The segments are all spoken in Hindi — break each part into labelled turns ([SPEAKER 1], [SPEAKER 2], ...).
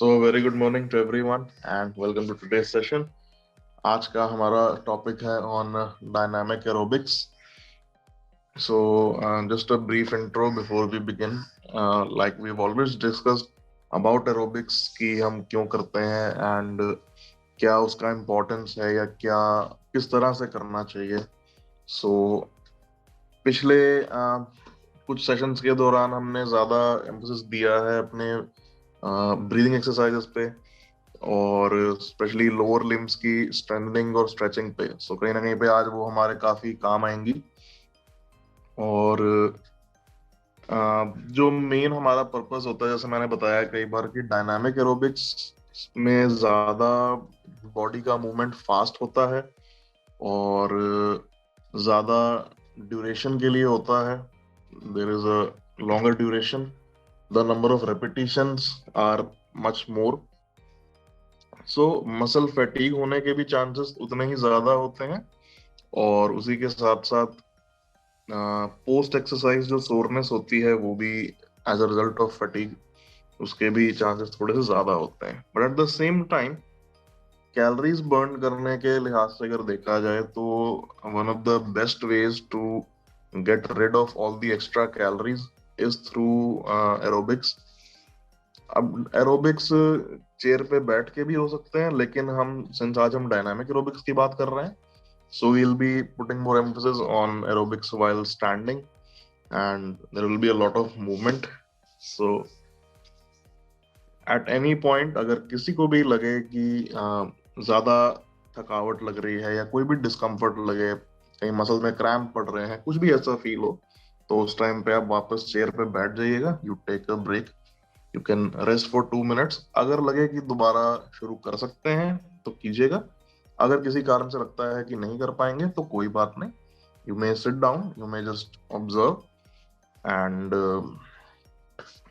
[SPEAKER 1] So very good morning to everyone and welcome to today's session. आज का हमारा टॉपिक है on dynamic aerobics. So just a brief intro before we begin. Like we have always discussed about aerobics कि हम क्यों करते हैं एंड क्या उसका इम्पोर्टेंस है या क्या किस तरह से करना चाहिए। सो पिछले कुछ सेशंस के दौरान हमने ज़्यादा एम्फोसिस दिया है अपने ब्रीदिंग एक्सरसाइजेस पे और स्पेशली लोअर लिम्स की स्ट्रेंथनिंग और स्ट्रेचिंग पे। सो कहीं ना कहीं पे आज वो हमारे काफी काम आएंगी। और जो मेन हमारा पर्पस होता है, जैसे मैंने बताया कई बार, कि डायनामिक एरोबिक्स में ज्यादा बॉडी का मूवमेंट फास्ट होता है और ज्यादा ड्यूरेशन के लिए होता है। There is a longer duration, the number of repetitions are much more. So muscle fatigue होने के भी चांसेस उतने ही ज्यादा होते हैं और उसी के साथ साथ पोस्ट एक्सरसाइज जो सोरनेस होती है वो भी as a result of fatigue, उसके भी चांसेस थोड़े से ज्यादा होते हैं। But at the same time calories burn करने के लिहाज से अगर देखा जाए तो one of the best ways to get rid of all the extra calories is through aerobics. अब एरोबिक्स चेयर पे बैठ के भी हो सकते हैं, लेकिन हम सिंस आज हम डायनामिक एरोबिक्स की बात कर रहे हैं, so we'll be putting more emphasis on aerobics while standing and there will be a lot of movement. So at any point अगर किसी को भी लगे कि ज्यादा थकावट लग रही है या कोई भी डिस्कम्फर्ट लगे, कहीं मसल में क्रैम्प पड़ रहे हैं, कुछ भी ऐसा फील हो, तो उस टाइम पे आप वापस चेयर पे बैठ जाइएगा। You take a break, you can rest for 2 minutes. अगर लगे कि दोबारा शुरू कर सकते हैं तो कीजिएगा। अगर किसी कारण से लगता है कि नहीं कर पाएंगे तो कोई बात नहीं, you may sit down, you may just observe and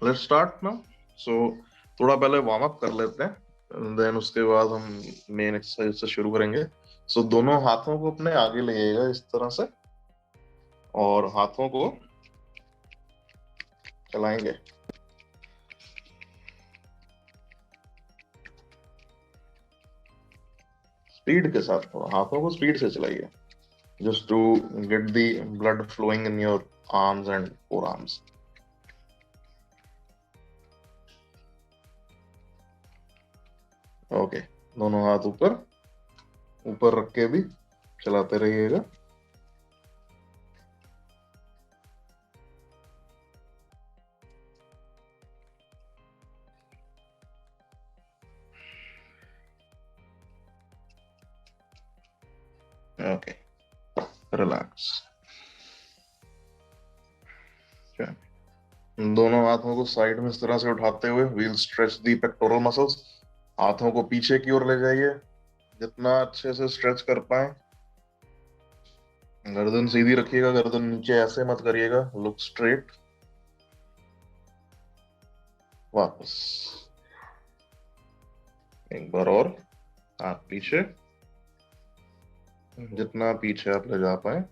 [SPEAKER 1] let's start now. So थोड़ा पहले वार्म अप कर लेते हैं, देन उसके बाद हम मेन एक्सरसाइज से शुरू करेंगे। सो दोनों हाथों को अपने आगे लगाइएगा इस तरह से और हाथों को चलाएंगे स्पीड के साथ। हाथों को स्पीड से चलाइए just to get the blood flowing in your arms and forearms. Okay, दोनों हाथ ऊपर ऊपर रख के भी चलाते रहिएगा। Okay, relax. दोनों हाथों को साइड में इस तरह से उठाते हुए वील स्ट्रेच दी पेक्टोरल मसल्स। हाथों को पीछे की ओर ले जाइए जितना अच्छे से स्ट्रेच कर पाए। गर्दन सीधी रखिएगा, गर्दन नीचे ऐसे मत करिएगा, लुक स्ट्रेट। वापस एक बार और, हाथ पीछे, जितना पीछे आप ले जा पाए।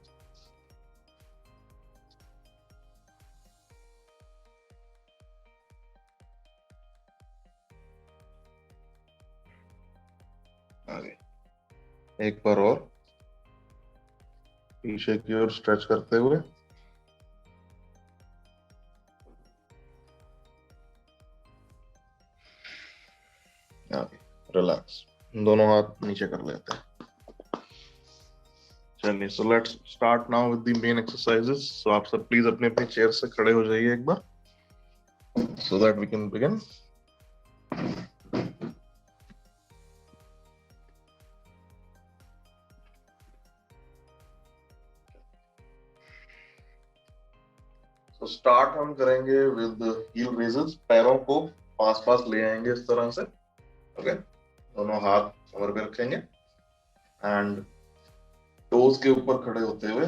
[SPEAKER 1] आगे एक बार और, पीछे की ओर स्ट्रेच करते हुए। आगे रिलैक्स, दोनों हाथ नीचे कर लेते हैं। चलिए, so let's start now with the main exercises. So आप सब प्लीज अपने अपने चेयर से खड़े हो जाइए एक बार, so that we can begin. तो स्टार्ट हम करेंगे विद हील रेजेस। पैरों को पास पास ले आएंगे इस तरह से। ओके, दोनों हाथ कमर पे रखेंगे एंड टोज के ऊपर खड़े होते हुए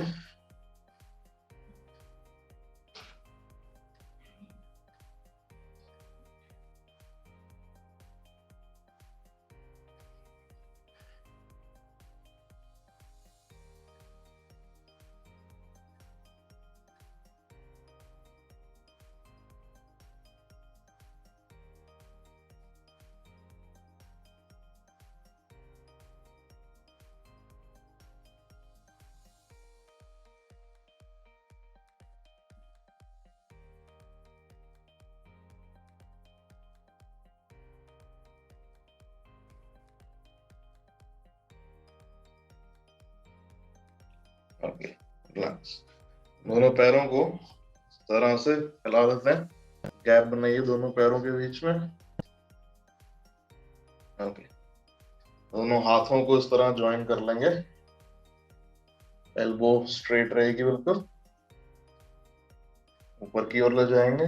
[SPEAKER 1] ओके, रिलैक्स। दोनों पैरों को इस तरह से हिला देते हैं, गैप बनाइए दोनों पैरों के बीच में। ओके, दोनों हाथों को इस तरह ज्वाइन कर लेंगे, एल्बो स्ट्रेट रहेगी बिल्कुल, ऊपर की ओर ले जाएंगे।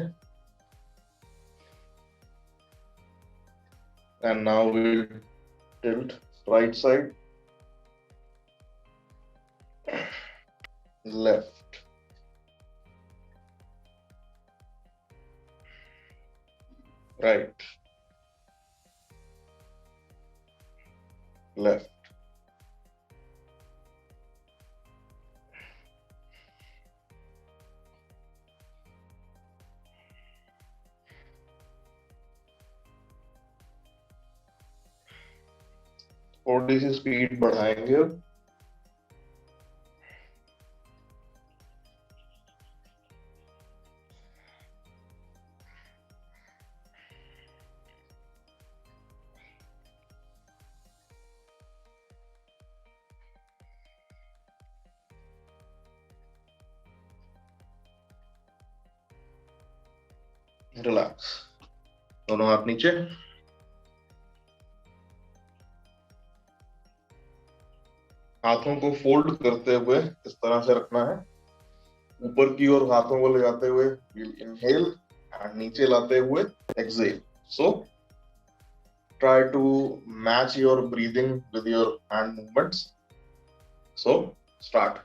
[SPEAKER 1] And now we tilt right side, left, right, left. थोड़ी सी स्पीड बढ़ाएंगे अब। रिलैक्स, दोनों हाथ नीचे, हाथों को फोल्ड करते हुए इस तरह से रखना है, ऊपर की ओर हाथों को ले जाते हुए इनहेल, एंड नीचे लाते हुए exhale. So try to match your breathing with your hand movements. So start.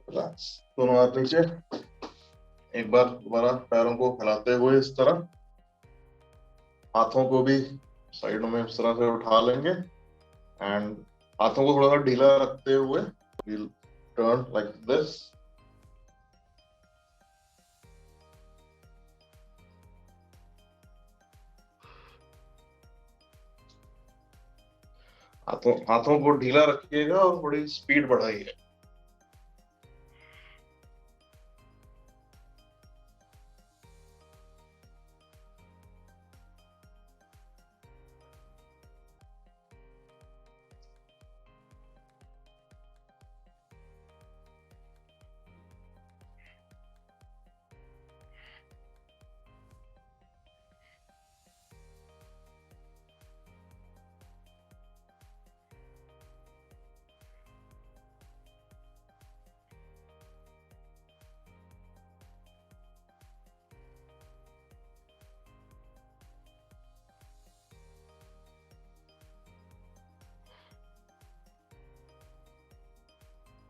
[SPEAKER 1] Relax, दोनों हाथ नीचे, एक बार दोबारा पैरों को फैलाते हुए इस तरह, हाथों को भी साइडों में इस तरह से उठा लेंगे, एंड हाथों को थोड़ा सा ढीला रखते हुए we'll turn like this। हाथों हाथों को ढीला रखिएगा और थोड़ी स्पीड बढ़ाइए।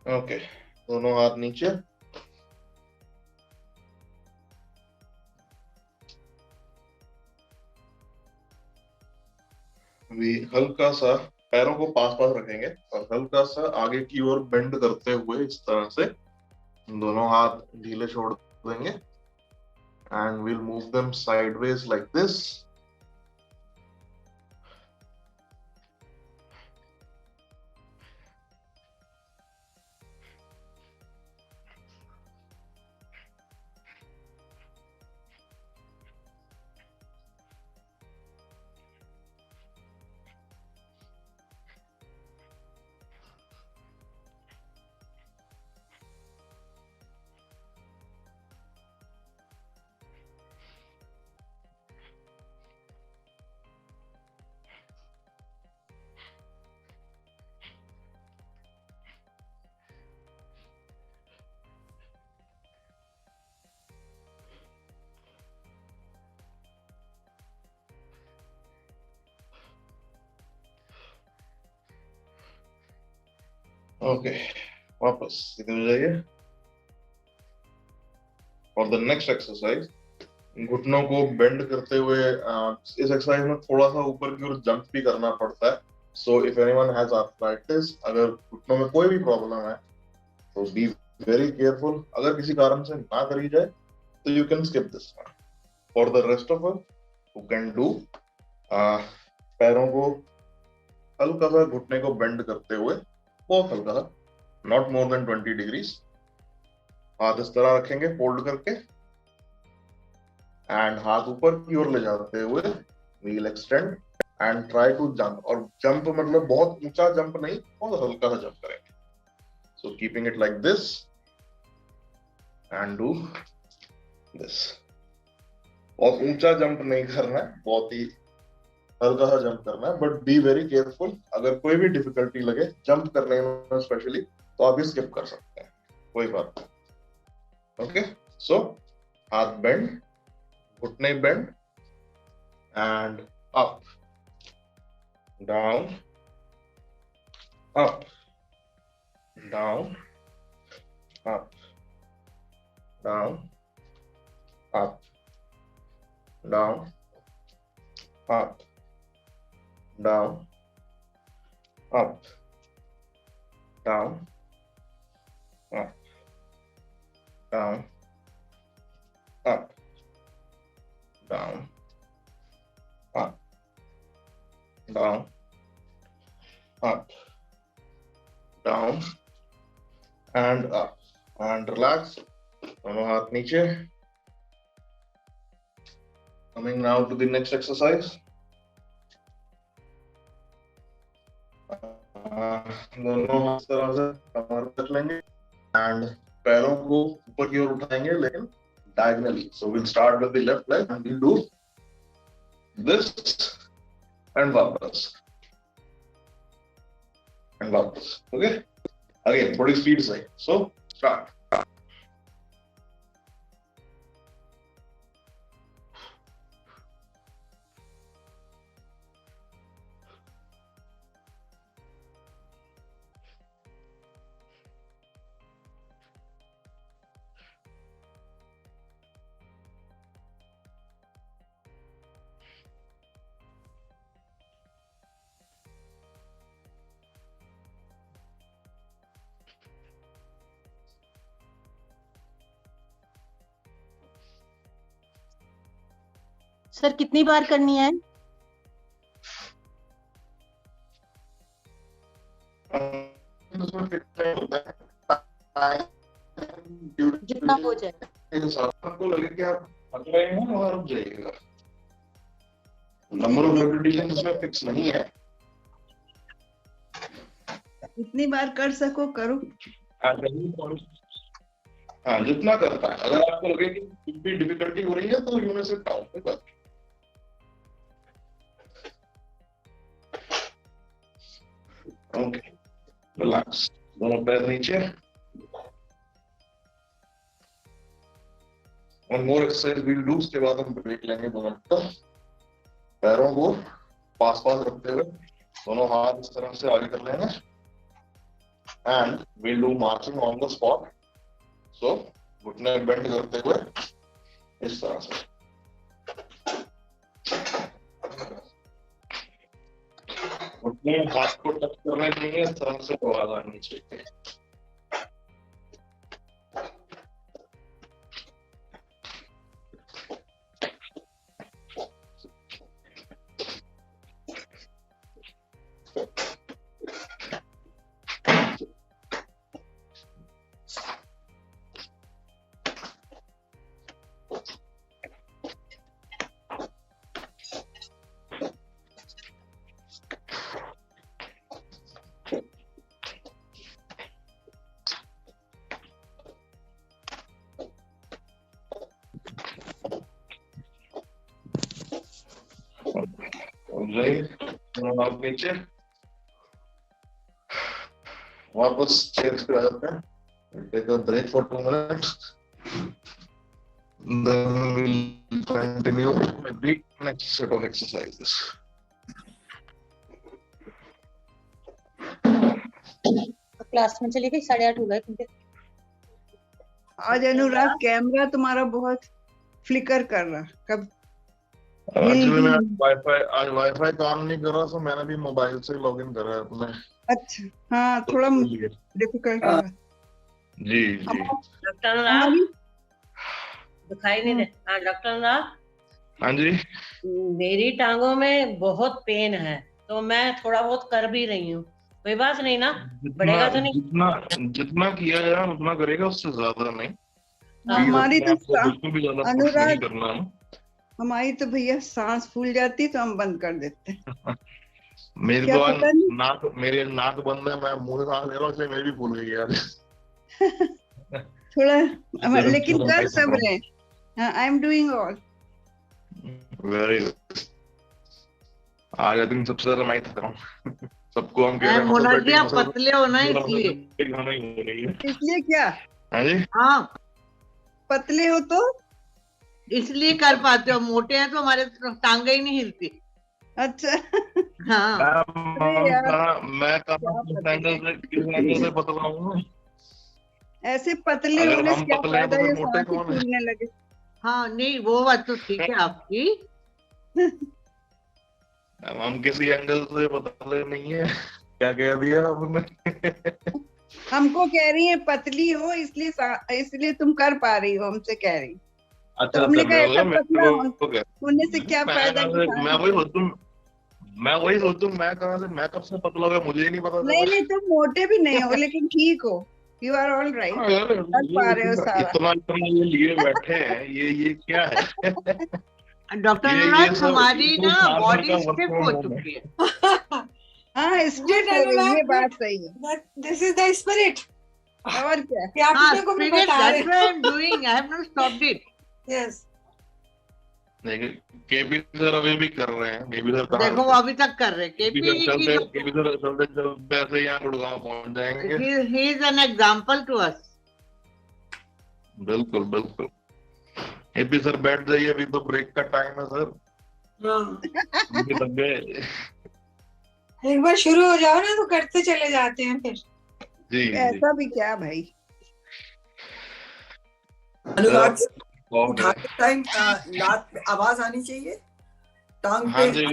[SPEAKER 1] ओके, दोनों हाथ नीचे, भी हल्का सा पैरों को पास पास रखेंगे और हल्का सा आगे की ओर बेंड करते हुए इस तरह से दोनों हाथ ढीले छोड़ देंगे, and we'll move them sideways like this। Okay, वापस सीधे हो जाइए। और द नेक्स्ट एक्सरसाइज, घुटनों को बेंड करते हुए इस एक्सरसाइज में थोड़ा सा ऊपर की ओर जंप भी करना पड़ता है। So if anyone has arthritis, अगर घुटनों में कोई भी प्रॉब्लम है तो बी वेरी केयरफुल। अगर किसी कारण से ना करी जाए तो you can skip this one. For the rest of us who can do, पैरों को हल्का सा घुटने को बेंड करते हुए, बहुत हल्का सा, नॉट मोर देन 20 डिग्रीज। हाथ इस तरह रखेंगे फोल्ड करके, एंड हाथ ऊपर की ओर ले जाते हुए wheel extend and try to jump. और जंप मतलब बहुत ऊंचा जंप नहीं, बहुत हल्का सा जंप करेंगे। So keeping it like this and do this. बहुत ऊंचा जंप नहीं करना है, बहुत ही हल्का सा जंप करना है, बट बी वेरी केयरफुल। अगर कोई भी डिफिकल्टी लगे जंप करने में स्पेशली, तो आप भी स्किप कर सकते हैं, कोई बात नहीं। ओके, सो हाथ बेंड, घुटने bend, and up down, up down, up down, up down, up down, up, down, up, down, up, down, up, down, up, down, and up. And relax. दोनों हाथ नीचे. Coming now to the next exercise. दोनों हाथ तरह से कमर तक लेंगे एंड पैरों को ऊपर की ओर उठाएंगे, लेकिन diagonally. So we'll start with the left leg and we'll do this and वापस and वापस. Okay? Again, थोड़ी स्पीड से. So start.
[SPEAKER 2] सर कितनी बार करनी है? जितना हो जाए।
[SPEAKER 1] आपको लगे कि आप थक रहे हैं और रुक जाइएगा। नंबर ऑफ रेपिटेशन इसमें फिक्स नहीं है।
[SPEAKER 2] जितनी बार कर सको करो।
[SPEAKER 1] हाँ, जितना कर पाए। अगर आपको लगे कि कुछ भी डिफिकल्टी हो रही है तो यू में से काउंट में कर। ओके, रिलैक्स, दोनों पैर नीचे। One more exercise will do, उसके बाद हम ब्रेक लेंगे 2 मिनट तक। पैरों को पास पास रखते हुए दोनों हाथ इस तरह से आगे कर लेंगे and will do marching on the spot. So घुटने बेंड करते हुए इस तरह से घुटने हाथ को टच करने चाहिए, इस तरह से आवाज आनी चाहिए। आप नीचे वापस चेयर पे आ जाते हैं. Take a break for 2 minutes. Then we'll continue with the next set of exercises.
[SPEAKER 2] Class में चली गई, 8:30 हो गए तुमके।
[SPEAKER 3] आज अनुराग कैमरा तुम्हारा बहुत फ्लिकर कर रहा, कब
[SPEAKER 1] एक्चुअली मैं आज वाईफाई काम नहीं कर रहा, तो मैंने भी मोबाइल से लॉगिन करा है अपने।
[SPEAKER 3] अच्छा, हाँ थोड़ा डिफिकल्ट है।
[SPEAKER 1] जी जी।
[SPEAKER 4] डॉक्टर अनुराग दिखाई नहीं दे। हाँ डॉक्टर अनुराग,
[SPEAKER 1] हाँ जी।
[SPEAKER 4] मेरी टांगों में बहुत पेन है, तो मैं थोड़ा बहुत कर भी रही हूँ, कोई बात नहीं ना? बढ़ेगा तो नहीं?
[SPEAKER 1] जितना किया जाए उतना करेगा, उससे ज्यादा नहीं।
[SPEAKER 3] हमारी तो
[SPEAKER 1] बिल्कुल भी ज्यादा पुश नहीं करना है।
[SPEAKER 3] हमारी तो भैया सांस फूल जाती तो हम बंद कर देते हैं।
[SPEAKER 1] मेरे तो मेरे नाक बंद है, मैं मुंह से सांस ले रहा हूँ, इसलिए मेरी भी फूल गई यार।
[SPEAKER 3] थोड़ा लेकिन कर सब रहे। I am doing all
[SPEAKER 1] very good. आज आई थिंक सबसे ज्यादा मैं थक रहा हूँ। सबको हम कह रहे हैं
[SPEAKER 5] मोना जी आप पतले हो ना,
[SPEAKER 3] इसलिए क्या?
[SPEAKER 1] हाँ जी,
[SPEAKER 5] हाँ
[SPEAKER 3] पतले हो तो
[SPEAKER 5] इसलिए कर पाते हो, मोटे हैं तो हमारे टांगे ही नहीं हिलती।
[SPEAKER 3] अच्छा।
[SPEAKER 5] हाँ
[SPEAKER 1] मैं किस एंगल से पतला हूँ?
[SPEAKER 3] ऐसे पतले
[SPEAKER 1] अगर
[SPEAKER 3] होने
[SPEAKER 1] हम
[SPEAKER 3] से क्या
[SPEAKER 1] पतले हैं तो
[SPEAKER 3] फायदा
[SPEAKER 1] फिर
[SPEAKER 3] जो
[SPEAKER 1] मोटे
[SPEAKER 3] सांस ही
[SPEAKER 1] कौन है?
[SPEAKER 3] फूलने लगे।
[SPEAKER 5] हाँ नहीं वो बात तो ठीक है आपकी।
[SPEAKER 1] हम किसी एंगल से पतले नहीं है। क्या कह दिया आपने?
[SPEAKER 3] हमको कह रही है पतली हो इसलिए तुम कर पा रही हो, हमसे कह रही।
[SPEAKER 1] अच्छा,
[SPEAKER 3] तो हमने कहा ऐसा पतला
[SPEAKER 1] मैं
[SPEAKER 3] होने से क्या फायदा?
[SPEAKER 1] वही सोचूं मैं कब से पतला हो गया, मुझे ही नहीं पता।
[SPEAKER 3] नहीं तुम मोटे भी नहीं हो, लेकिन ठीक हो, यू आर ऑल राइट, कर पा रहे हो सारा।
[SPEAKER 1] इतना ये लिए बैठे हैं, ये क्या है?
[SPEAKER 5] डॉक्टर अनुराग हमारी ना बॉडी स्टिफ हो चुकी है।
[SPEAKER 3] हाँ स्टिफ हो गई, ये बात सही है।
[SPEAKER 6] This is the spirit.
[SPEAKER 3] और क्या?
[SPEAKER 6] क्या आपने को मैं बता रही हूँ।
[SPEAKER 5] That's what I'm doing. I have not stopped it.
[SPEAKER 6] Yes
[SPEAKER 1] KP sir अभी भी कर रहे हैं। केपी सर कहाँ
[SPEAKER 5] देखो वो अभी तक कर रहे हैं।
[SPEAKER 1] केपी सर चलते ऐसे यहाँ गुड़गांव पहुंच जाएंगे।
[SPEAKER 5] He is an example to us.
[SPEAKER 1] बिल्कुल बिल्कुल। केपी सर बैठ जाइए, अभी तो ब्रेक का टाइम है सर।
[SPEAKER 6] एक बार शुरू हो जाओ ना तो करते चले जाते हैं फिर।
[SPEAKER 1] जी
[SPEAKER 3] ऐसा भी क्या भाई?
[SPEAKER 7] अनुराग उठाते टाइम लात पे आवाज आनी चाहिए, टांग पे।
[SPEAKER 1] हाँ जी,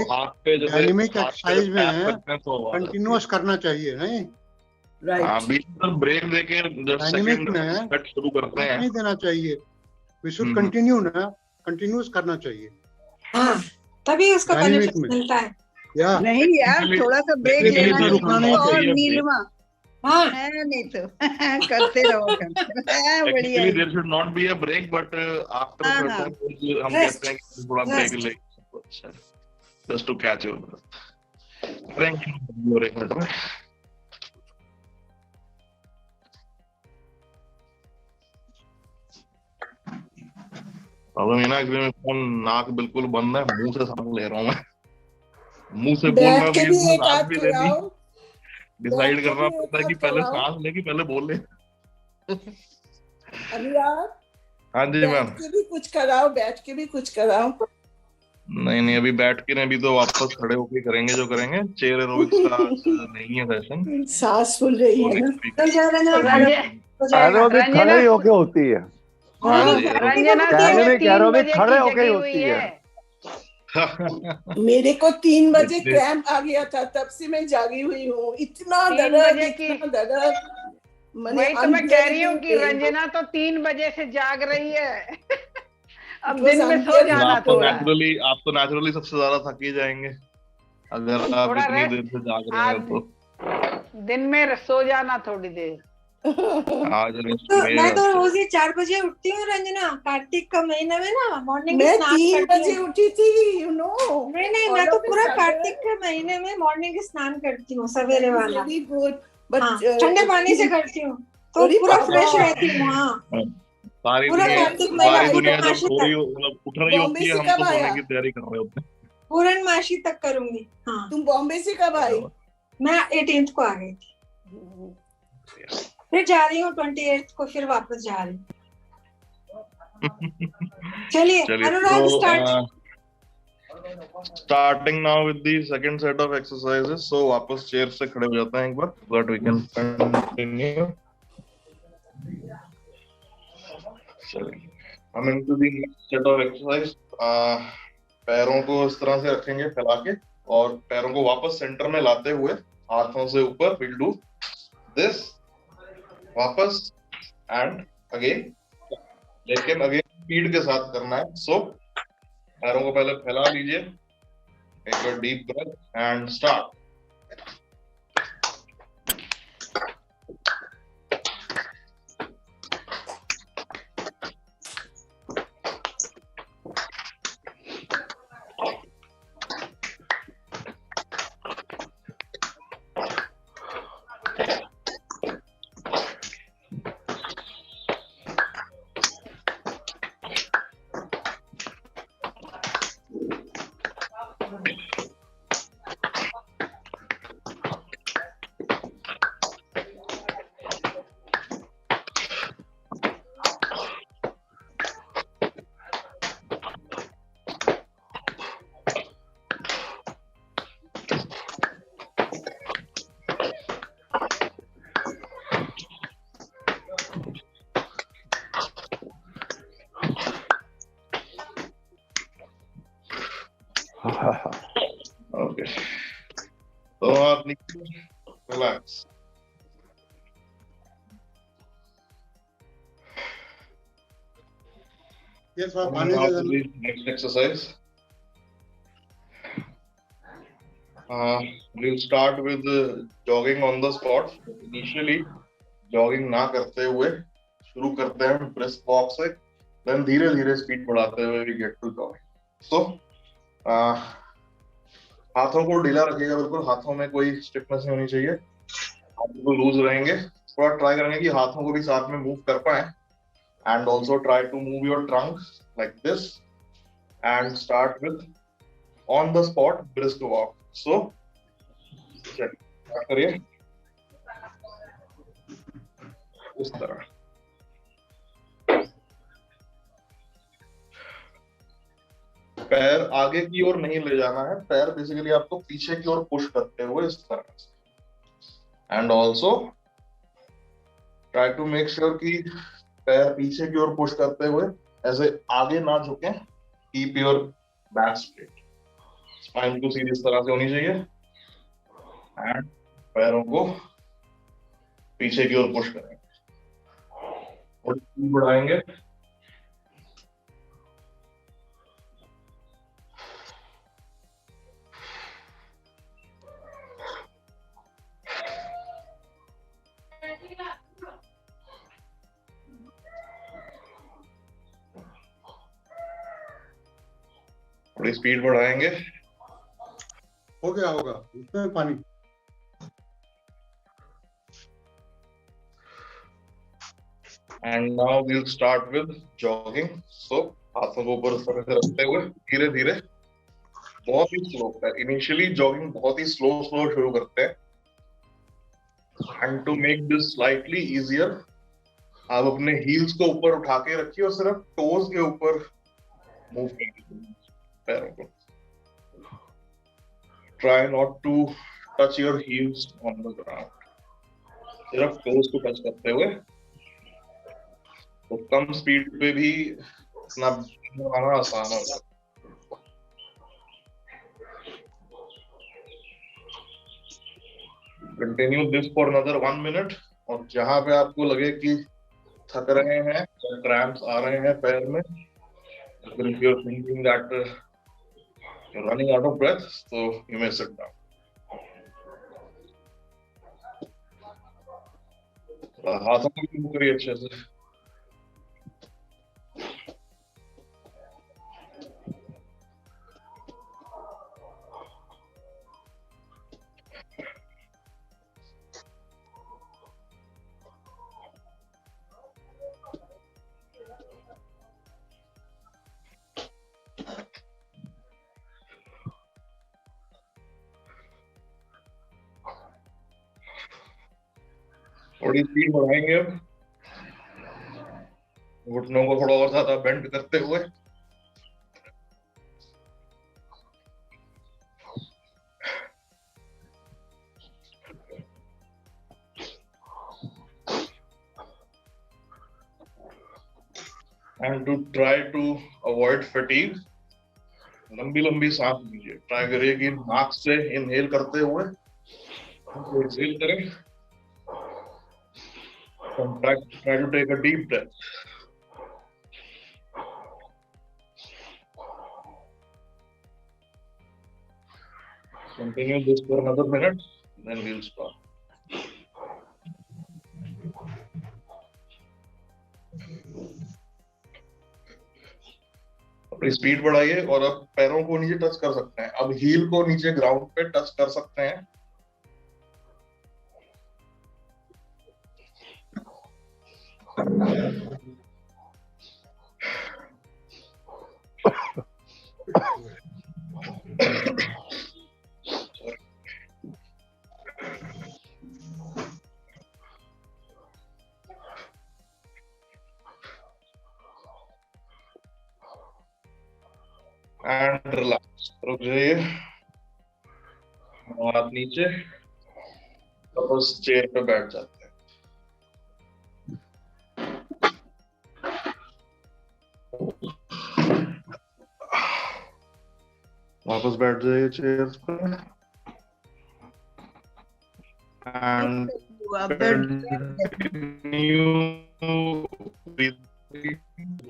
[SPEAKER 1] हाथ पे जैसे
[SPEAKER 8] डायनेमिक एक्सरसाइज में है,
[SPEAKER 1] तो
[SPEAKER 8] कंटिन्यूअस करना चाहिए नहीं।
[SPEAKER 7] राइट,
[SPEAKER 1] बीच में ब्रेक देके
[SPEAKER 8] डायनेमिक में
[SPEAKER 1] कट शुरू करते हैं,
[SPEAKER 8] नहीं देना चाहिए। वी शुड कंटिन्यू ना, कंटिन्यूअस करना चाहिए।
[SPEAKER 6] हाँ तभी उसका
[SPEAKER 8] डायनेमिक
[SPEAKER 6] बेनिफिट
[SPEAKER 8] में।
[SPEAKER 6] मिलता है।
[SPEAKER 8] या
[SPEAKER 3] नहीं यार, थोड़ा सा ब्रेक लेना
[SPEAKER 8] रुकना नहीं
[SPEAKER 3] और
[SPEAKER 1] चाहिए।
[SPEAKER 3] नीलिमा
[SPEAKER 6] हाँ
[SPEAKER 3] है, नहीं तो करते रहो बढ़िया।
[SPEAKER 1] Actually, there should not be a break, but after a
[SPEAKER 3] हाँ,
[SPEAKER 1] certain point, हम
[SPEAKER 6] Rest.
[SPEAKER 1] कहते हैं कि थोड़ा ब्रेक ले, just to catch your breath. Thank you. और एक मिनट में प्रॉब्लम ये ना कि मेरा फोन नाक बिल्कुल बंद है, मुंह से सांस ले रहा हूँ मैं। मुंह से बोलना
[SPEAKER 7] बैठ के भी एक
[SPEAKER 1] सांस
[SPEAKER 7] हाथ
[SPEAKER 1] भी लेनी,
[SPEAKER 7] चलाओ,
[SPEAKER 1] डिसाइड
[SPEAKER 7] बैठ के
[SPEAKER 1] करना
[SPEAKER 7] भी
[SPEAKER 1] पड़ता है
[SPEAKER 7] एक
[SPEAKER 1] कि
[SPEAKER 7] हाथ
[SPEAKER 1] पहले
[SPEAKER 7] चलाओ।
[SPEAKER 1] सांस ले कि पहले बोल ले।
[SPEAKER 7] अनुराग
[SPEAKER 1] हाँ जी मैम।
[SPEAKER 7] बैठ के भी कुछ कराओ, बैठ के भी कुछ कराओ।
[SPEAKER 1] नहीं अभी बैठ के नहीं, अभी तो वापस खड़े होके करेंगे जो करेंगे। चेयर एरोबिक्स का नहीं है सेशन।
[SPEAKER 7] सांस फूल रही है ना।
[SPEAKER 6] तो जा रहा ना
[SPEAKER 9] एरोबिक खड़े ही होके होती है।
[SPEAKER 6] रंजना
[SPEAKER 9] एरोबिक खड़े होके ही होती है।
[SPEAKER 7] मेरे को 3 बजे क्रैम्प आ गया था, तब से मैं जागी हुई हूँ। इतना दर्द, इतना दर्द।
[SPEAKER 10] वही तो मैं कह रही हूँ कि रंजना तो 3 बजे से जाग रही है। अब दिन में सो जाना
[SPEAKER 1] आप तो नेचुरली सबसे ज्यादा थक ही जाएंगे अगर आप इतनी देर से जाग रहे हैं तो।
[SPEAKER 10] दिन में सो जाना थोड़ी देर।
[SPEAKER 1] आज
[SPEAKER 6] तो मैं तो रोज ही 4 बजे उठती हूँ रंजना। कार्तिक का महीना में ना मॉर्निंग
[SPEAKER 7] मैं
[SPEAKER 6] स्नान
[SPEAKER 7] 3
[SPEAKER 6] करती
[SPEAKER 7] बजे
[SPEAKER 6] हूँ।
[SPEAKER 7] उठी थी, यू नो।
[SPEAKER 6] नहीं मैं तो पूरा कार्तिक के महीने में मॉर्निंग स्नान करती हूँ, सवेरे वाला।
[SPEAKER 7] वेरी गुड, बट
[SPEAKER 6] ठंडे पानी से करती हूँ तो पूरा फ्रेश रहती हूँ। हाँ
[SPEAKER 1] सारी
[SPEAKER 6] पूरा कार्तिक महीना
[SPEAKER 1] दुनिया जब
[SPEAKER 6] पूर्णमासी
[SPEAKER 1] सो रही
[SPEAKER 6] तक,
[SPEAKER 1] हो, मतलब उठ रही होती है, हम तो सोने की तैयारी कर रहे होते हैं।
[SPEAKER 6] पूर्णमासी तक करूंगी। हाँ
[SPEAKER 7] तुम बॉम्बे से कब आई?
[SPEAKER 6] मैं 18th को आ गई थी, फिर जा रही हूँ 28th को, फिर वापस जा रही हूँ। चलिए अनुराग start.
[SPEAKER 1] Starting now with the second set of exercises. So वापस चेयर से खड़े हो जाते हैं एक बार, but we can continue. चलिए, हम into the next set of exercise. पैरों को इस तरह से रखेंगे फैला के और पैरों को वापस सेंटर में लाते हुए हाथों से ऊपर. We'll do this, वापस and again, लेकिन again स्पीड के साथ करना है. So पैरों को पहले फैला लीजिए, take a deep breath and start. Okay. So relax.
[SPEAKER 8] Yes, sir.
[SPEAKER 1] Next exercise. We'll start with jogging on the spot. Initially, jogging ना करते हुए शुरू करते हैं brisk walk से, then धीरे-धीरे speed बढ़ाते हुए we get to jogging. So, हाथों को ढीला रखिएगा बिल्कुल, हाथों में कोई स्टिफनेस नहीं होनी चाहिए, हाथ बिल्कुल लूज रहेंगे. थोड़ा ट्राई करेंगे कि हाथों को भी साथ में मूव कर पाए. And also try to move your trunk like this and start with on the spot brisk walk. So, start करिए इस तरह. पैर आगे की ओर नहीं ले जाना है, पैर बेसिकली आपको पीछे की ओर पुश करते हुए इस तरह से. And also try to make sure कि पैर पीछे की ओर पुश करते हुए ऐसे आगे ना झुके. Keep your back straight, spine को सीधी इस तरह से होनी चाहिए एंड पैरों को पीछे की ओर पुश करेंगे और बढ़ाएंगे. थोड़ी स्पीड बढ़ाएंगे.
[SPEAKER 8] हो गया होगा इसमें पानी.
[SPEAKER 1] And now we'll start with jogging. So हाथों को ऊपर इस तरह से रखते हुए धीरे धीरे, बहुत ही स्लो है. इनिशियली जॉगिंग बहुत ही स्लो शुरू करते हैं. And to make this slightly easier, आप अपने हील्स को ऊपर उठा के रखिए और सिर्फ टोज के ऊपर मूव कीजिए पैरों को. Try not to touch your heels on the ground. सिर्फ टोज को टच करते हुए. तो कम स्पीड पे भी इतना बनाना आसान होगा. Continue this for another 1 minute. और जहां पे आपको लगे कि थक रहे हैं, क्रैम्प्स आ रहे हैं पैर में, if you're thinking that you're running out of breath, so you may sit down. हाथों को भी मूव करिए अच्छे से. थोड़ी स्पीड बढ़ाएंगे. घुटनों को थोड़ा और ज्यादा बेंड करते हुए And to try to avoid fatigue, लंबी लंबी सांस लीजिए। ट्राई करिए कि नाक से इनहेल करते हुए एक्सहेल करें। Try to take a deep breath. Continue this for another minute, then we'll stop. अपनी स्पीड बढ़ाइए और अब पैरों को नीचे टच कर सकते हैं। अब हील को नीचे ग्राउंड पे टच कर सकते हैं। एंड रिलैक्स, रुक जाइए, हाथ नीचे, वापस चेयर पे बैठ जाते हैं। वापस बैठ जाइए चेयर पे and continue with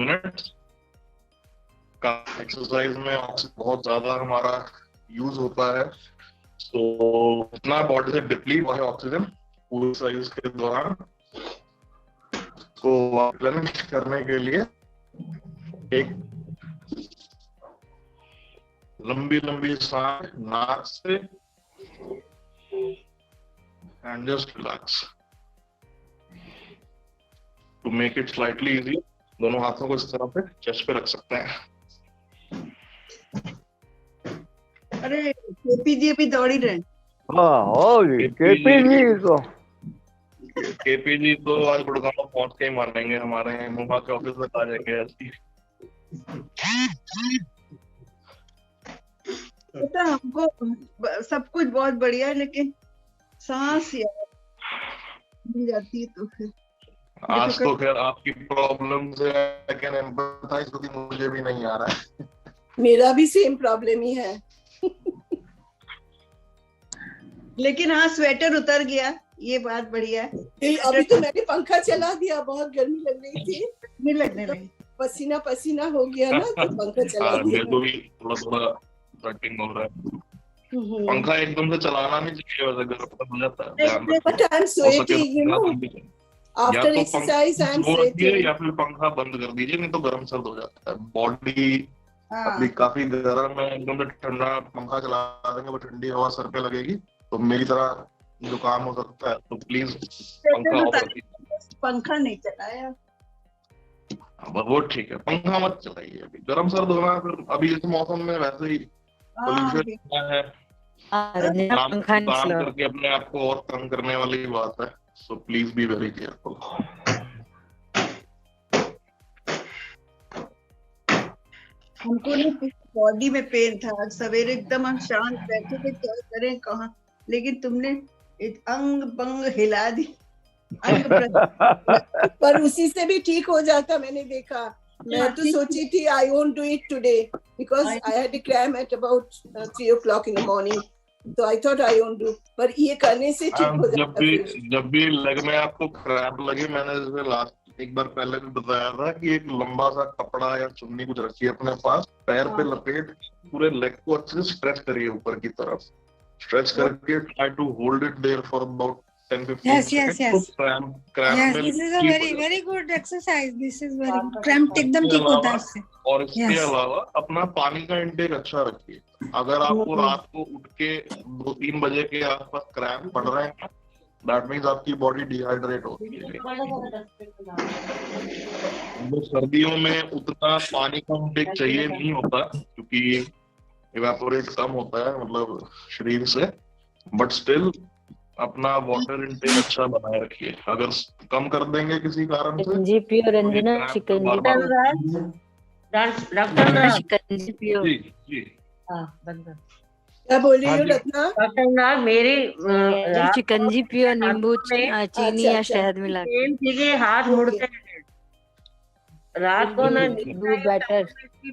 [SPEAKER 1] minutes. Exercise में ऑक्सीजन बहुत ज्यादा हमारा यूज होता है, तो इतना बॉडी से डिप्लीट हुआ है ऑक्सीजन पूरी एक्सरसाइज के दौरान, तो रिप्लेनिश करने के लिए एक लंबी लंबी सांस नाक से and just relax to make it slightly easy. दोनों हाथों को इस तरह पे चेस्ट पे रख सकते हैं।
[SPEAKER 3] अरे केपीजी अभी दौड़ ही रहे।
[SPEAKER 1] केपीजी तो आज गुड़गांव पहुंच के ही मारेंगे, हमारे मुंबई के ऑफिस में आ जाएंगे ऐसी।
[SPEAKER 3] पता हमको सब कुछ बहुत बढ़िया है, लेकिन सांस यार मिल जाती है तो फिर
[SPEAKER 1] आज तो खैर आपकी प्रॉब्लम से आई कैन एम्पैथाइज, क्योंकि मुझे भी नहीं आ रहा है।
[SPEAKER 11] मेरा भी सेम प्रॉब्लम ही है।
[SPEAKER 3] लेकिन हाँ स्वेटर उतर गया, ये बात बढ़िया है।
[SPEAKER 11] अभी तो मैंने पंखा चला दिया, बहुत गर्मी लग रही थी,
[SPEAKER 3] गर्मी लगने लगी,
[SPEAKER 11] पसीना पसीना हो गया ना, तो पंखा चला दिया।
[SPEAKER 1] मेरे को भी थोड़ा थोड़ा स्वेटिंग हो रहा है। पंखा एकदम से चलाना नहीं चाहिए, वैसे गर्म हो जाता है।
[SPEAKER 11] But I'm sweating, you know. After exercise I'm sweating.
[SPEAKER 1] या फिर पंखा बंद कर दीजिए, नहीं तो गर्म सर्द हो जाता है। बॉडी अभी काफी गर्म है, एकदम से ठंडा पंखा चला देंगे वो ठंडी हवा सर पे लगेगी तो मेरी तरह जुकाम हो सकता है, तो प्लीज पंखा ऑफ कर दीजिए।
[SPEAKER 3] पंखा नहीं चलाया,
[SPEAKER 1] वो ठीक है, पंखा मत चलाइए। अभी गर्म सर्द होना, फिर अभी इस मौसम में वैसे ही पोल्यूशन है, काम करके अपने आप को और कम करने वाली बात है, so please be very careful.
[SPEAKER 3] हमको ना बॉडी में पेन था, आज सवेरे एकदम हम शांत बैठे थे, क्या करें कहाँ, लेकिन तुमने अंग बंग हिला दी।
[SPEAKER 11] पर उसी से भी ठीक हो जाता, मैंने देखा। मैं तो सोची थी I won't do it today because I had a cramp at about 3 o'clock in the morning, so I thought I won't do, पर ये करने से ठीक हो जाता।
[SPEAKER 1] जब भी लेग में आपको क्रैम्प लगे, मैंने जैसे लास्ट एक बार पहले भी बताया था कि एक लंबा सा कपड़ा या चुन्नी कुछ रखिए अपने पास, पैर पे लपेट पूरे लेग को अच्छे से स्ट्रेच करिए ऊपर की तरफ, स्ट्रेच करके try to hold it there for about 10-15
[SPEAKER 6] yes. Yes, this is a very good exercise. This is very cramp एकदम ठीक होता है इससे।
[SPEAKER 1] और इसके अलावा अपना पानी का इंटेक अच्छा रखिए। अगर आपको रात को उठ के 2-3 बजे के आसपास क्रैम्प पड़ रहे हैं, दैट मीन्स आपकी बॉडी डिहाइड्रेट हो रही है। तो सर्दियों में उतना पानी का इंटेक चाहिए नहीं होता, क्योंकि इवेपोरेट कम होता है मतलब शरीर से, बट स्टिल अपना वाटर इंटेक अच्छा बनाए रखिए। अगर कम कर देंगे किसी कारण से,
[SPEAKER 2] शिकंजी पियो रंजना, शिकंजी पियो।
[SPEAKER 1] जी
[SPEAKER 11] क्या बोल रही हो रत्ना?
[SPEAKER 4] डॉक्टर मेरी
[SPEAKER 2] शिकंजी पियो, नींबू चीनी या शहद मिला के।
[SPEAKER 4] हाथ मुड़ते रात को ना
[SPEAKER 2] do better.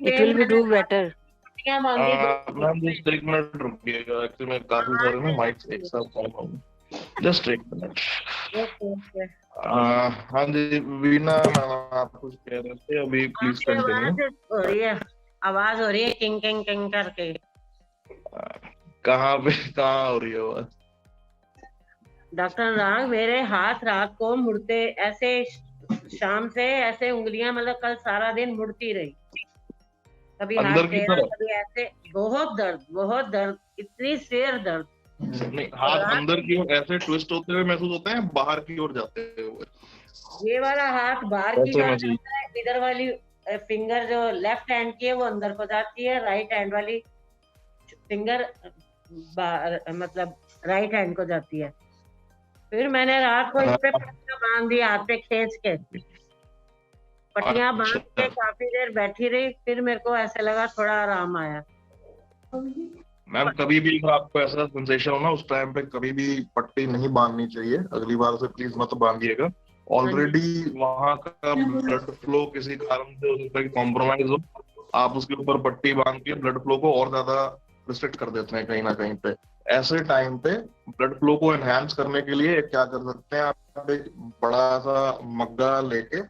[SPEAKER 2] It will be do better.
[SPEAKER 4] पट्टियां बांधी
[SPEAKER 1] मैम जस्ट एक मिनट रुकिएगा, एक्चुअली मैं काफी सारे ना माइक्स एक साथ ऑन हो गए, जस्ट एक मिनट। हाँ जी वीना मैम आप कुछ कह रहे थे अभी, प्लीज कंटिन्यू।
[SPEAKER 4] हो रही है, आवाज हो रही है किंग किंग किंग करके।
[SPEAKER 1] कहाँ हो रही है आवाज?
[SPEAKER 4] डॉक्टर अनुराग मेरे हाथ रात को मुड़ते ऐसे, शाम से ऐसे उंगलियां मतलब कल सारा दिन मुड़ती रही, कभी हाथ
[SPEAKER 1] अंदर की
[SPEAKER 4] टेढ़ा
[SPEAKER 1] तरफ?
[SPEAKER 4] कभी ऐसे, बहुत दर्द, इतनी शेर दर्द।
[SPEAKER 1] नहीं हाथ अंदर की ओर ऐसे ट्विस्ट होते हुए महसूस होते हैं, बाहर की ओर जाते हुए?
[SPEAKER 4] ये वाला हाथ बाहर की
[SPEAKER 1] ऐसे
[SPEAKER 4] तरफ
[SPEAKER 1] महसूस?
[SPEAKER 4] जाता है, इधर वाली फिंगर जो लेफ्ट हैंड की है वो अंदर को जाती है, राइट हैंड वाली फिंगर मतलब राइट हैंड को जाती है। फिर मैंने रात को इस पे पट्टियां बांध दी, हाथ पे खींच के पट्टियां बांध के काफी देर बैठी रही, फिर मेरे को ऐसे लगा थोड़ा आराम आया।
[SPEAKER 1] मैम कभी भी अगर आपको ऐसा सेंसेशन हो ना, उस टाइम पे कभी भी पट्टी नहीं बांधनी चाहिए, अगली बार से प्लीज मत बांधिएगा। ऑलरेडी वहां का ब्लड फ्लो किसी कारण से हो सकता है कॉम्प्रोमाइज हो, आप उसके ऊपर पट्टी बांध के ब्लड फ्लो को और ज्यादा रिस्ट्रिक्ट कर देते हैं कहीं ना कहीं पे। ऐसे टाइम पे ब्लड फ्लो को एनहांस करने के लिए क्या कर सकते हैं, आप एक बड़ा सा मग्गा लेके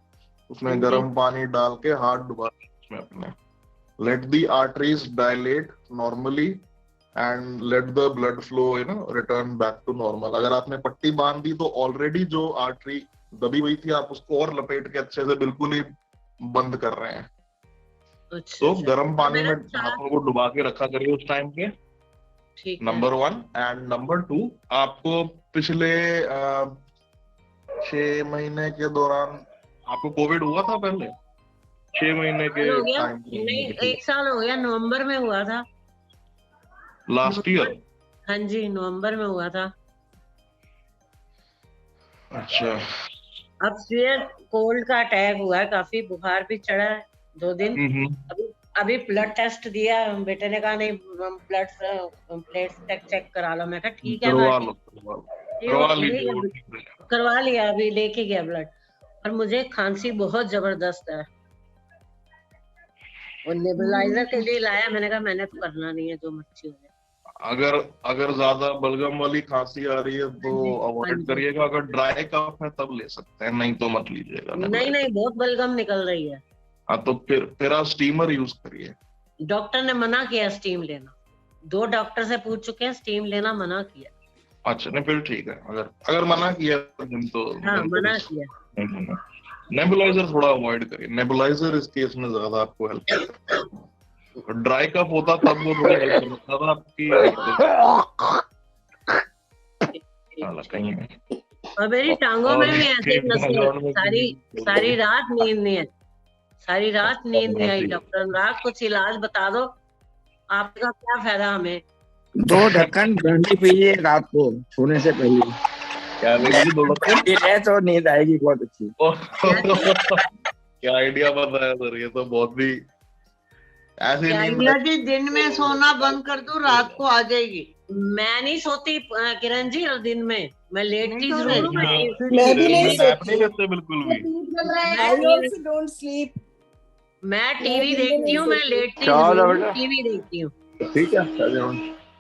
[SPEAKER 1] उसमें गर्म पानी डाल के हाथ डुबा उसमें अपने, let the arteries dilate normally and let the blood flow return back to normal. अगर आपने पट्टी बांध दी तो ऑलरेडी जो आर्टरी दबी हुई थी आप उसको और लपेट के अच्छे से बिल्कुल ही बंद कर रहे हैं। तो गर्म पानी में हाथों को डुबा के रखा करिए उस टाइम पे, नंबर 1। एंड नंबर 2, आपको पिछले 6 महीने के दौरान आपको कोविड हुआ था पहले? 6 महीने के टाइम?
[SPEAKER 4] नहीं 1 साल हो गया, नवंबर में हुआ था
[SPEAKER 1] लास्ट ईयर।
[SPEAKER 4] हाँ जी नवंबर में हुआ था।
[SPEAKER 1] अच्छा
[SPEAKER 4] अब फिर कोल्ड का अटैक हुआ है, काफी बुखार भी चढ़ा है 2 दिन। अभी ब्लड टेस्ट दिया, बेटे ने कहा नहीं ब्लड प्लेट्स चेक करा लो, मैं कहा ठीक है करवा लिया, अभी लेके गया ब्लड। और मुझे खांसी बहुत जबरदस्त है, और नेबुलाइजर के लिए लाया, मैंने कहा मैंने तो करना नहीं है, जो मर्जी हो जाए।
[SPEAKER 1] अगर ज्यादा बलगम वाली खांसी आ रही है तो अवॉइड करिएगा, अगर ड्राई कफ है तब ले सकते हैं, नहीं तो मत लीजिएगा।
[SPEAKER 4] नहीं बहुत बलगम निकल रही है।
[SPEAKER 1] हाँ तो फिर आप स्टीमर यूज करिए।
[SPEAKER 4] डॉक्टर ने मना किया स्टीम लेना, 2 डॉक्टर से पूछ चुके हैं, स्टीम लेना मना किया।
[SPEAKER 1] अच्छा नहीं फिर ठीक है, अगर मना किया तो
[SPEAKER 4] हाँ मना किया।
[SPEAKER 1] नेबुलाइजर थोड़ा अवॉइड करिए, नेबुलाइजर इस केस में ज्यादा आपको हेल्प करता है। ड्राई कफ होता तब वो थोड़ा हेल्प करता था आपकी कहीं में।
[SPEAKER 4] और मेरी टांगों में भी ऐसे नसें, सारी रात नींद नहीं है, सारी रात नींद नहीं आई। डॉक्टर अनुराग कुछ इलाज बता दो, आपका क्या फायदा हमें।
[SPEAKER 12] 2 ढक्कन ब्रांडी पीजिए रात को सोने से पहले,
[SPEAKER 1] क्या लेगी 2 ढक्कन
[SPEAKER 12] तो नींद आएगी बहुत अच्छी।
[SPEAKER 1] क्या आइडिया बताया सर, ये तो बहुत भी ऐसे
[SPEAKER 5] आइडिया जी। दिन में सोना बंद कर दो, रात को आ जाएगी।
[SPEAKER 4] मैं नहीं सोती किरण जी, और दिन में मैं लेटती जरूर हूँ।
[SPEAKER 11] मैं भी नहीं सोती
[SPEAKER 1] बिल्कुल भी।
[SPEAKER 11] I also don't sleep.
[SPEAKER 4] मैं टीवी देखती हूँ, मैं लेटती हूँ, टीवी देखती हूँ।
[SPEAKER 12] ठीक है।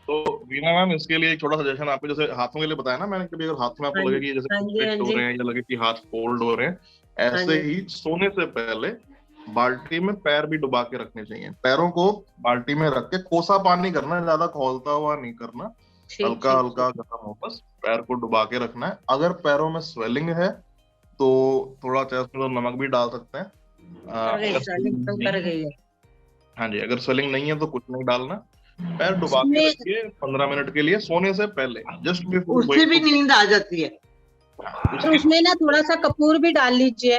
[SPEAKER 1] तो वीना मैम इसके लिए एक छोटा सजेशन आपको, जैसे हाथों के लिए बताया ना मैंने, कभी अगर हाथ में आपको लगे कि जैसे हो रहे हैं या लगे कि हाथ फोल्ड हो रहे हैं, ऐसे ही सोने से पहले बाल्टी में पैर भी डुबा के रखने चाहिए। पैरों को बाल्टी में रख के कोसा पानी करना है, ज्यादा खौलता हुआ नहीं करना, हल्का हल्का गर्म हो, बस पैर को डुबा के रखना है। अगर पैरों में स्वेलिंग है तो थोड़ा चाहे उसमें तो नमक भी डाल सकते हैं। हाँ जी, अगर स्वेलिंग नहीं है तो कुछ नहीं डालना, पैर डुबा के रखिए 15 मिनट के लिए सोने से पहले, जस्ट बिफोर।
[SPEAKER 5] उससे भी नींद आ जाती है।
[SPEAKER 6] तो उसमें ना थोड़ा सा कपूर भी डाल लीजिए।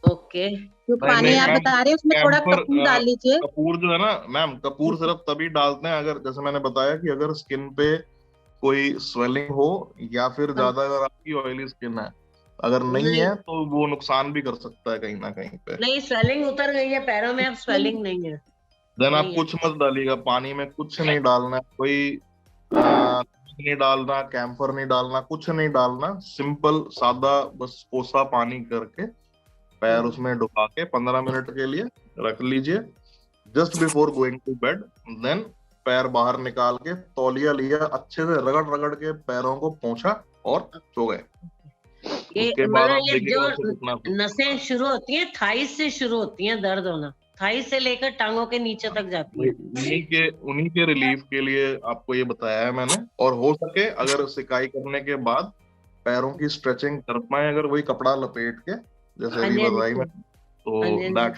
[SPEAKER 4] ओके,
[SPEAKER 6] जो पानी आप बता रहे हैं उसमें थोड़ा कपूर डाल लीजिए।
[SPEAKER 1] कपूर जो है ना मैम, कपूर सिर्फ तभी डालते हैं अगर, जैसे मैंने बताया कि अगर स्किन पे कोई स्वेलिंग हो या फिर ज्यादा अगर आपकी ऑयली स्किन है, अगर नहीं है तो वो नुकसान भी कर सकता है कहीं ना कहीं पे।
[SPEAKER 4] नहीं स्वेलिंग उतर गई है पैरों में, अब स्वेलिंग नहीं है।
[SPEAKER 1] देन आप कुछ मत डालिएगा पानी में, कुछ नहीं डालना, कोई नहीं डालना, कैम्फर नहीं डालना, कुछ नहीं डालना, सिंपल सादा बस कोसा पानी करके पैर उसमें डुबा के 15 मिनट के लिए रख लीजिए just before going to bed. Then पैर बाहर निकाल के तौलिया लिया, अच्छे से रगड़ रगड़ के पैरों को पोंछा और सो गए। उसके बाद आप
[SPEAKER 4] ये
[SPEAKER 1] देखिएगा
[SPEAKER 4] जो
[SPEAKER 1] कितना
[SPEAKER 4] नसें शुरू होती हैं थाइस से शुरू होती हैं दर्द होना, थाइस से लेकर टांगों के नीचे तक जाती है।
[SPEAKER 1] उन्हीं के रिलीफ के लिए आपको ये बताया है मैंने। और हो सके अगर सिकाई करने के बाद पैरों की स्ट्रेचिंग कर पाए, अगर वही कपड़ा लपेट के जैसे अभी बताई मैं, तो दैट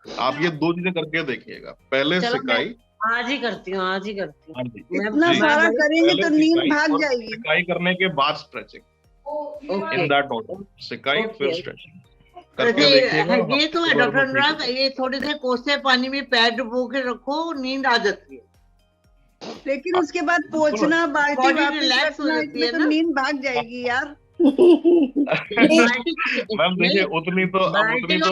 [SPEAKER 1] आप ये 2 चीजें करके देखिएगा। पहले सिकाई
[SPEAKER 4] आज ही करती हूँ, आज ही करती हूँ।
[SPEAKER 3] इतना सारा करेंगे तो नींद भाग जाएगी।
[SPEAKER 1] सिकाई करने के बाद स्ट्रेचिंग इन दैट ऑर्डर, सिकाई फिर स्ट्रेचिंग करके देखिएगा।
[SPEAKER 5] ये तो है डॉक्टर अनुराग, ये थोड़ी देर कोसे पानी में पैर डुबो के रखो, नींद आ जाती है।
[SPEAKER 3] लेकिन उसके बाद पोंछना, बाल्टी वापस
[SPEAKER 5] रिलैक्स हो
[SPEAKER 3] रखना,
[SPEAKER 5] जाती है
[SPEAKER 3] इसमें
[SPEAKER 5] ना,
[SPEAKER 3] तो नींद भाग जाएगी यार।
[SPEAKER 1] मैम देखिए उतनी तो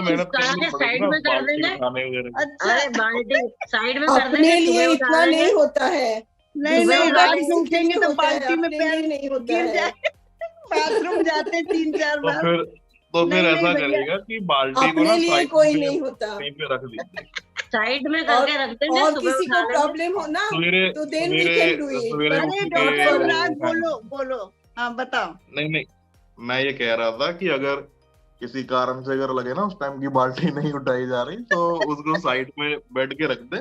[SPEAKER 1] मेहनत करनी
[SPEAKER 4] साइड में कर देंगे।
[SPEAKER 3] अच्छा
[SPEAKER 4] बाल्टी साइड में कर
[SPEAKER 11] अपने लिए इतना नहीं होता है।
[SPEAKER 3] नहीं रात में उठेंगे तो
[SPEAKER 11] होता है,
[SPEAKER 3] बाल्टी में
[SPEAKER 11] अपने
[SPEAKER 3] पैर
[SPEAKER 11] लिए नहीं होता
[SPEAKER 3] गिर
[SPEAKER 11] है।
[SPEAKER 3] जाए। बाथरूम जाते 3-4 बार।
[SPEAKER 1] तो फिर
[SPEAKER 3] नहीं,
[SPEAKER 1] ऐसा
[SPEAKER 3] नहीं भैया।
[SPEAKER 1] करिएगा कि बाल्टी को
[SPEAKER 11] अपने
[SPEAKER 1] ना
[SPEAKER 11] लिए
[SPEAKER 1] साइड
[SPEAKER 11] कोई
[SPEAKER 1] में
[SPEAKER 11] नहीं होता।
[SPEAKER 1] कहीं पे रख दीजिए,
[SPEAKER 4] साइड में करके रख देंगे।
[SPEAKER 11] और
[SPEAKER 4] सुबह
[SPEAKER 11] किसी
[SPEAKER 4] उठा
[SPEAKER 11] को
[SPEAKER 4] लेंगे।
[SPEAKER 11] प्रॉब्लम हो ना
[SPEAKER 1] सवेरे
[SPEAKER 11] तो देन वी
[SPEAKER 1] सवेरे
[SPEAKER 11] कैन डू इट।
[SPEAKER 1] सवेरे
[SPEAKER 3] अरे
[SPEAKER 1] उठ
[SPEAKER 3] डॉक्टर
[SPEAKER 1] के
[SPEAKER 3] अनुराग बोलो हाँ बताओ।
[SPEAKER 1] नहीं मैं ये कह रहा था कि अगर किसी कारण से अगर लगे ना उस टाइम की बाल्टी नहीं उठाई जा रही तो उसको साइड में बैठ के रख दे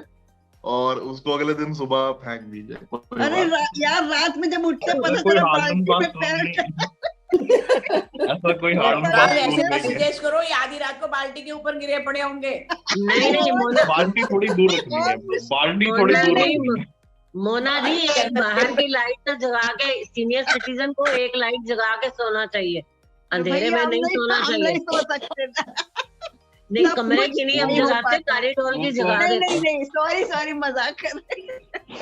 [SPEAKER 1] और उसको अगले दिन सुबह फेंक दीजिए।
[SPEAKER 3] अरे यार रात में जब उठते पता
[SPEAKER 1] कोई
[SPEAKER 3] चला
[SPEAKER 1] हार्ड एंड
[SPEAKER 3] बाल्टी में
[SPEAKER 1] फास्ट
[SPEAKER 3] पैर
[SPEAKER 1] ऐसा कोई हार्ड एंड फास्ट रूल
[SPEAKER 11] ऐसे
[SPEAKER 1] नहीं है।
[SPEAKER 11] सजेस्ट करो ये आधी रात को बाल्टी के ऊपर गिरे पड़े होंगे।
[SPEAKER 4] नहीं मोना,
[SPEAKER 1] बाल्टी थोड़ी दूर रखनी है, बाल्टी थोड़ी दूर रखनी है।
[SPEAKER 4] मोना जी एक बाहर की लाइट तो जगा के, सीनियर सिटीजन को एक लाइट जगा के सोना चाहिए, अंधेरे में नहीं सोना चाहिए।
[SPEAKER 3] सो सकते
[SPEAKER 4] नहीं कमरे की नहीं हम जगाते, कॉरिडोर की जगा देते।
[SPEAKER 3] नहीं सॉरी मजाक कर रहे हैं।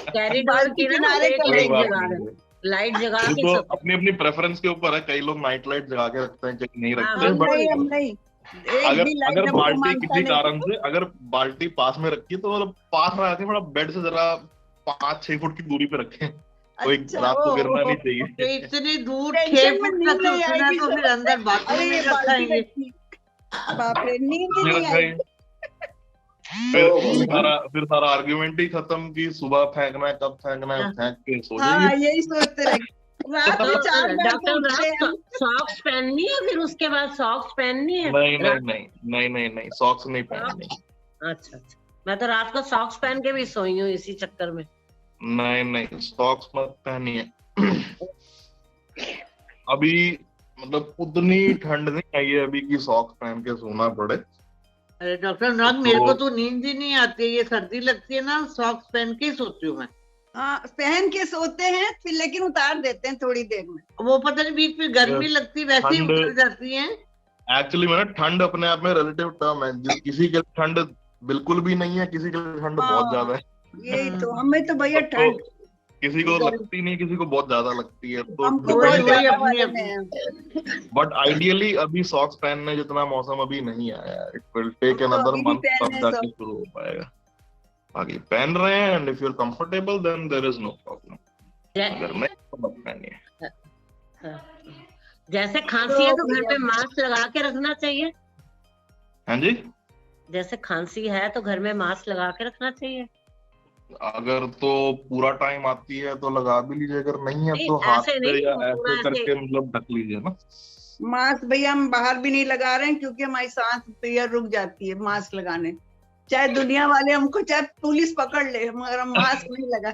[SPEAKER 4] कॉरिडोर की ना एक लाइट जगा देते, लाइट जगा के
[SPEAKER 1] तो
[SPEAKER 4] सोते।
[SPEAKER 1] अपनी अपनी प्रेफरेंस के ऊपर है, कई लोग नाइट लाइट जगा के रखते हैं, कई नहीं रखते।
[SPEAKER 4] हम
[SPEAKER 1] बट
[SPEAKER 3] हम नहीं
[SPEAKER 1] अगर बाल्टी किसी कारण से अगर बाल्टी पास में रखी तो मतलब पास रखा थोड़ा बेड से जरा 5-6 फुट की दूरी पे रखें, कोई रात को गिरना नहीं चाहिए।
[SPEAKER 5] इतनी दूर 6 फुट तक रखना तो फिर अंदर बाथरूम में रखेंगे।
[SPEAKER 3] बाप रे नींद नहीं आई।
[SPEAKER 1] फिर सारा आर्ग्यूमेंट ही खत्म कि सुबह फेंकना है, कब फेंकना है, फेंक के सो
[SPEAKER 3] हाँ
[SPEAKER 1] जाइए।
[SPEAKER 3] यही सोचते रहे रात में 4 बार
[SPEAKER 4] डॉक्टर
[SPEAKER 3] उठते हैं हम।
[SPEAKER 4] सॉक्स पहननी है, फिर उसके बाद सॉक्स पहननी है।
[SPEAKER 1] नहीं सॉक्स नहीं पहननी।
[SPEAKER 4] अच्छा मैं तो रात को सॉक्स पहन के भी सोई हूँ इसी चक्कर में।
[SPEAKER 1] नहीं सॉक्स मत पहनिए। अभी मतलब उतनी ठंड नहीं आई है अभी की सॉक्स पहन के सोना पड़े।
[SPEAKER 5] अरे डॉक्टर अनुराग मेरे को तो नींद ही नहीं आती है, ये सर्दी लगती है ना, सॉक्स पहन के ही सोती हूँ मैं।
[SPEAKER 3] हाँ पहन के सोते हैं फिर लेकिन उतार देते हैं थोड़ी देर में।
[SPEAKER 5] वो पता नहीं बीच में गर्मी लगती वैसे ही उतर जाती है।
[SPEAKER 1] एक्चुअली मैंने ठंड अपने आप में रिलेटिव टर्म है, किसी के लिए ठंड बिल्कुल भी नहीं है, किसी के लिए ठंड बहुत ज्यादा है।
[SPEAKER 3] यही तो हमें तो भैया ठंड
[SPEAKER 1] किसी को लगती नहीं, किसी को बहुत ज्यादा लगती है। तो बट आइडियली अभी सॉक्स पहनने जितना मौसम अभी नहीं आया, it will take another month तब जाके शुरू हो पाएगा। बाकी पहन रहे हैं and if you are comfortable then there is no problem, अगर नहीं तो मत पहनिए।
[SPEAKER 4] जैसे खांसी है तो घर पे मास्क लगा के रखना चाहिए।
[SPEAKER 1] हाँ जी,
[SPEAKER 4] जैसे खांसी है तो घर में मास्क लगा के रखना चाहिए।
[SPEAKER 1] अगर तो पूरा टाइम आती है तो लगा भी लीजिए, अगर नहीं है तो हाथ से या ऐसे करके मतलब ढक लीजिए ना।
[SPEAKER 3] मास्क भैया हम बाहर भी नहीं लगा रहे हैं क्योंकि हमारी सांस भैया रुक जाती है मास्क लगाने, चाहे दुनिया वाले हमको चाहे पुलिस पकड़ ले मगर हम मास्क नहीं लगा।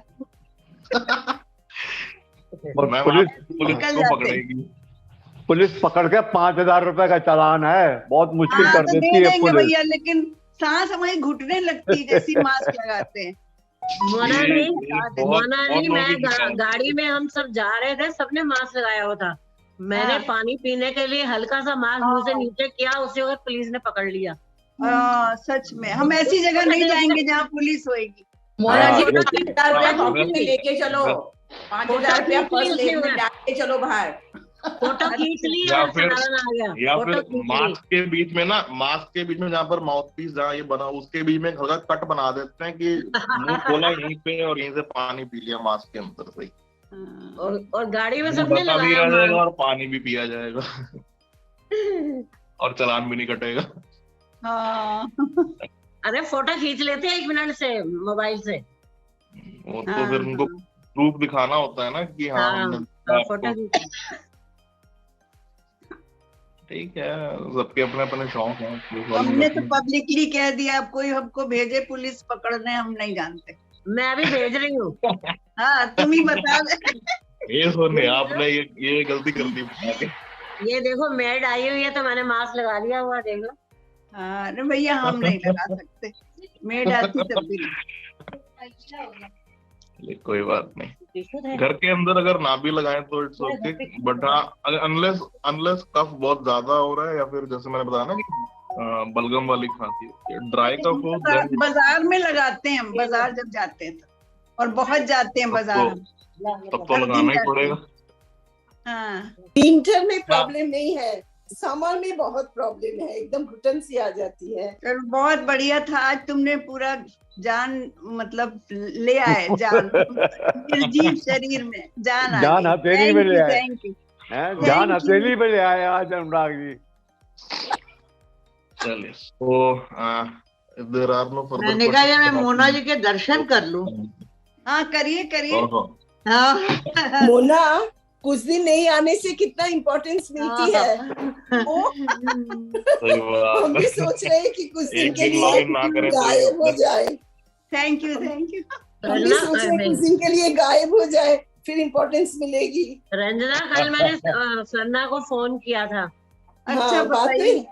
[SPEAKER 9] पुलिस पकड़ के 5,000 रुपए का चालान है, बहुत मुश्किल कर देती है पुलिस
[SPEAKER 3] भैया, लेकिन सांस हमारी घुटने लगती है जैसी मास्क लगाते हैं।
[SPEAKER 4] मोना नहीं मैं गाड़ी में हम सब जा रहे थे, सबने मास्क लगाया हुआ था। मैंने पानी पीने के लिए हल्का सा मास्क मुंह से नीचे किया, उसी वक्त पुलिस ने पकड़ लिया।
[SPEAKER 3] सच में हम ऐसी जगह नहीं जाएंगे जहाँ पुलिस होएगी।
[SPEAKER 11] मोना जी 5,000 लेके चलो, 5,000 रुपया फर्स्ट लेके चलो बाहर,
[SPEAKER 4] फोटो खींच ली
[SPEAKER 1] या फिर मास्क के बीच में ना, मास्क के बीच में जहाँ पर माउथ पीस जहाँ ये बना उसके बीच में हल्का कट बना देते हैं कि मुंह खोला यहीं पे और यहीं से पानी पी लिया मास्क के अंदर से,
[SPEAKER 4] और गाड़ी में सबने
[SPEAKER 1] भी आ जाएगा और पानी भी पिया जाएगा और चालान भी नहीं कटेगा।
[SPEAKER 3] हाँ
[SPEAKER 4] अरे फोटो खींच लेते हैं 1 मिनट से मोबाइल से।
[SPEAKER 1] वो तो फिर उनको प्रूफ दिखाना होता है ना कि हाँ हमने
[SPEAKER 4] फोटो
[SPEAKER 1] ठीक है, सबके अपने अपने शौक हैं।
[SPEAKER 3] हमने तो पब्लिकली कह दिया, अब कोई हमको भेजे पुलिस पकड़ने, हम नहीं जानते।
[SPEAKER 4] मैं भी भेज रही हूँ।
[SPEAKER 3] हाँ तुम ही बता दे।
[SPEAKER 1] ये सोने आपने ये गलती कर दी बता के।
[SPEAKER 4] ये देखो मेड आई हुई है तो मैंने मास्क लगा लिया हुआ, देख लो।
[SPEAKER 3] हाँ अरे भैया हम नहीं लगा सकते, मेड आती तब भी।
[SPEAKER 1] कोई बात नहीं, घर के अंदर अगर ना भी लगाएं तो इट्स ओके, बट हाँ अनलेस कफ बहुत ज्यादा हो रहा है या फिर जैसे मैंने बताया ना कि बलगम वाली खांसी, ड्राई कफ हो।
[SPEAKER 3] बाजार में लगाते हैं, बाजार जब जाते हैं तो, और बहुत जाते हैं बाजार।
[SPEAKER 1] तब तो लगाना ही पड़ेगा।
[SPEAKER 3] हाँ
[SPEAKER 11] विंटर में प्रॉब्लम नहीं है, समर में बहुत प्रॉब्लम है, एकदम घुटन सी आ जाती है।
[SPEAKER 3] चलो बहुत बढ़िया था, आज तुमने पूरा जान मतलब ले आए, जान निर्जीव शरीर में जान
[SPEAKER 9] हथेली में ले आए,
[SPEAKER 3] थैंक यू
[SPEAKER 9] जान हथेली में ले आए आज अनुराग जी।
[SPEAKER 1] चलिए तो देयर आर नो फर्दर।
[SPEAKER 5] मैंने कहा मैं मोना जी के दर्शन कर लूं।
[SPEAKER 3] हाँ करिए करिए।
[SPEAKER 5] हाँ
[SPEAKER 11] मोना कुछ दिन नहीं आने से कितना इम्पोर्टेंस मिलती है। हम भी सोच रहे हैं कि कुछ दिन के लिए गायब हो जाए।
[SPEAKER 3] Thank you thank you.
[SPEAKER 11] हम भी सोच रहे हैं कुछ दिन के लिए गायब हो जाए, फिर इम्पोर्टेंस मिलेगी।
[SPEAKER 4] रंजना कल मैंने सन्ना को फोन किया था।
[SPEAKER 3] अच्छा बताइए।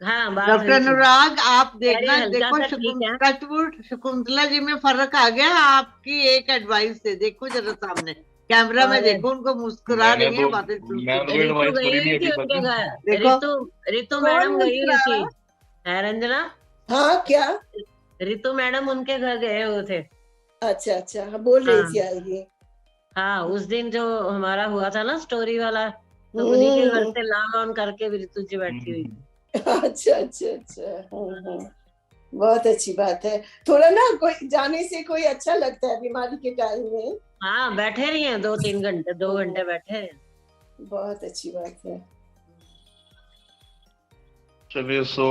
[SPEAKER 4] हाँ
[SPEAKER 5] डॉक्टर अनुराग आप देखना, देखो शकुंतला जी में फर्क आ गया आपकी एक एडवाइस से। देखो जरा सामने कैमरा में देखो, उनको मुस्कुरा रही है बातें।
[SPEAKER 4] रितु मैडम गई हुई थी है रंजना।
[SPEAKER 11] हाँ क्या
[SPEAKER 4] रितु मैडम उनके घर गए हुए थे।
[SPEAKER 11] अच्छा अच्छा बोल रही थी आएगी।
[SPEAKER 4] हाँ उस दिन जो हमारा हुआ था ना स्टोरी वाला, तो उन्हीं के घर से लॉग ऑन करके भी रितु जी बैठी हुई।
[SPEAKER 11] अच्छा अच्छा अच्छा बहुत अच्छी बात है। थोड़ा ना कोई जाने से कोई अच्छा लगता है बीमारी के टाइम में।
[SPEAKER 4] हाँ बैठे रही हैं 2-3 घंटे, 2 घंटे बैठे हैं।
[SPEAKER 11] बहुत अच्छी बात है।
[SPEAKER 1] चलिए so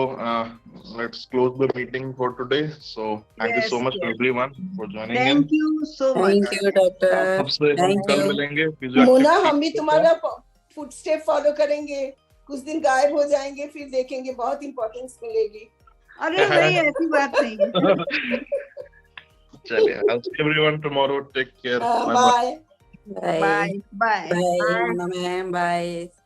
[SPEAKER 1] let's close the meeting for today. So thank you so much everyone for joining in.
[SPEAKER 3] Thank you so much.
[SPEAKER 2] Thank you doctor.
[SPEAKER 1] सबसे हम कल मिलेंगे।
[SPEAKER 11] मोना हम भी तुम्हारा फुटस्टेप फॉलो करेंगे, कुछ दिन गायब हो जाएंगे, फिर देखेंगे, बहुत इंपॉर्टेंस मिलेगी।
[SPEAKER 3] अरे नहीं ऐसी बात नहीं है।
[SPEAKER 1] चलिए I'll see everyone tomorrow. Take care.
[SPEAKER 11] Bye.
[SPEAKER 2] Bye.
[SPEAKER 3] Bye.
[SPEAKER 2] Bye. Bye. Bye.